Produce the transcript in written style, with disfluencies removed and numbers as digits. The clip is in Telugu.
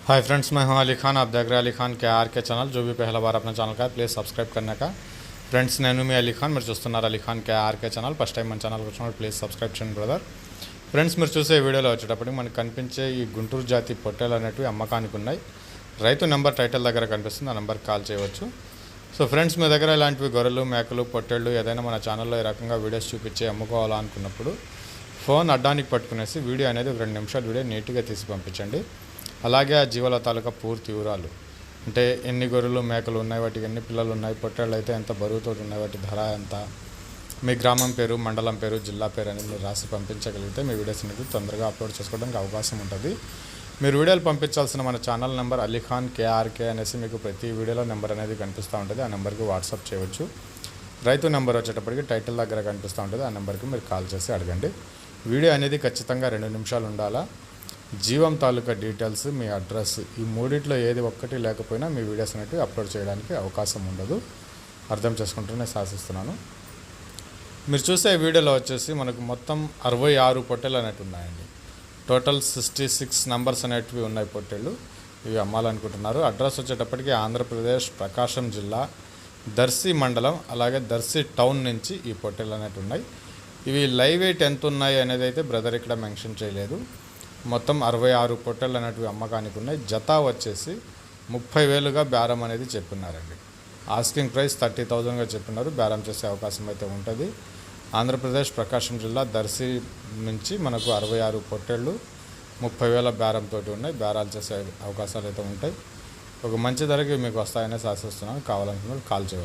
हाय फ्रेंड्स, मैं हूं अली खान। आप देख रहे हैं अली खान के आर के चैनल। जो भी पहला बार अपना ఛానల్ का प्लीज़ సబ్స్క్రైబ్ करने का ఫ్రెండ్స్, నేను మీ అలీ ఖాన్. మీరు చూస్తున్నారు అలీ ఖాన్ కే ఆర్కే ఛానల్. ఫస్ట్ టైం మన ఛానల్కి వచ్చినప్పుడు ప్లీజ్ సబ్స్క్రైబ్ చేయండి బ్రదర్. ఫ్రెండ్స్, మీరు చూసే వీడియోలో వచ్చేటప్పటికి మనకు కనిపించే ఈ గుంటూరు జాతి పొట్టేలు అనేటివి అమ్మకానికి ఉన్నాయి. రైతు నెంబర్ టైటిల్ దగ్గర కనిపిస్తుంది, ఆ నెంబర్కి కాల్ చేయవచ్చు. సో ఫ్రెండ్స్, మీ దగ్గర ఇలాంటివి గొర్రెలు, మేకలు, పొట్టేళ్ళు ఏదైనా మన ఛానల్లో ఈ రకంగా వీడియోస్ చూపించి అమ్ముకోవాలనుకున్నప్పుడు ఫోన్ అడ్డానికి పట్టుకునేసి వీడియో అనేది ఒక 2 నిమిషాలు వీడియో నీట్గా తీసి పంపించండి. అలాగే ఆ జీవాల తాలూకా పూర్తి వివరాలు, అంటే ఎన్ని గొర్రెలు, మేకలు ఉన్నాయి, వాటికి ఎన్ని పిల్లలు ఉన్నాయి, పొట్టేళ్ళు అయితే ఎంత బరువుతో ఉన్నాయి, వాటి ధర ఎంత, మీ గ్రామం పేరు, మండలం పేరు, జిల్లా పేరు అనేది మీరు రాసి పంపించగలిగితే మీ వీడియోస్ అనేది తొందరగా అప్లోడ్ చేసుకోవడానికి అవకాశం ఉంటుంది. మీరు వీడియోలు పంపించాల్సిన మన channel number Ali Khan KRK అనేసి మీకు ప్రతి వీడియోలో నెంబర్ అనేది కనిపిస్తూ ఉంటుంది. ఆ నెంబర్కి వాట్సాప్ చేయవచ్చు. రైతు నెంబర్ వచ్చేటప్పటికి టైటిల్ దగ్గర కనిపిస్తూ ఉంటుంది, ఆ నెంబర్కి మీరు కాల్ చేసి అడగండి. వీడియో అనేది ఖచ్చితంగా 2 నిమిషాలు ఉండాలా. జీవం తాలూకా డీటెయిల్స్, మీ అడ్రస్, ఈ మూడిట్లో ఏది ఒక్కటి లేకపోయినా మీ వీడియోస్ అనేవి అప్లోడ్ చేయడానికి అవకాశం ఉండదు. అర్థం చేసుకుంటూనే శాసిస్తున్నాను. మీరు చూసే వీడియోలో వచ్చేసి మనకు మొత్తం 66 పొట్టేలు అనేవి ఉన్నాయండి. టోటల్ 66 నంబర్స్ అనేటివి ఉన్నాయి పొట్టేళ్ళు. ఇవి అమ్మాలనుకుంటున్నారు. అడ్రస్ వచ్చేటప్పటికి ఆంధ్రప్రదేశ్ ప్రకాశం జిల్లా దర్శి మండలం, అలాగే దర్శి టౌన్ నుంచి ఈ పొట్టేళ్ళు అనేవి ఉన్నాయి. ఇవి లైవ్ వెయిట్ ఎంత ఉన్నాయి అనేది అయితే బ్రదర్ ఇక్కడ మెన్షన్ చేయలేదు. మొత్తం 66 పొట్టేళ్ళు అనేటివి అమ్మకానికి ఉన్నాయి. జత వచ్చేసి 30,000గా బేరం అనేది చెప్పినారండి. ఆస్కింగ్ ప్రైస్ 30,000గా చెప్పినారు. బేరం చేసే అవకాశం అయితే ఉంటుంది. ఆంధ్రప్రదేశ్ ప్రకాశం జిల్లా దర్శి నుంచి మనకు 66 పొట్టేళ్ళు 30,000 బేరంతో ఉన్నాయి. బేరాలు చేసే అవకాశాలు అయితే ఉంటాయి. ఒక మంచి ధరకి మీకు వస్తాయనే ఆశిస్తున్నాను. కావాలనుకున్న కాల్ చేయండి.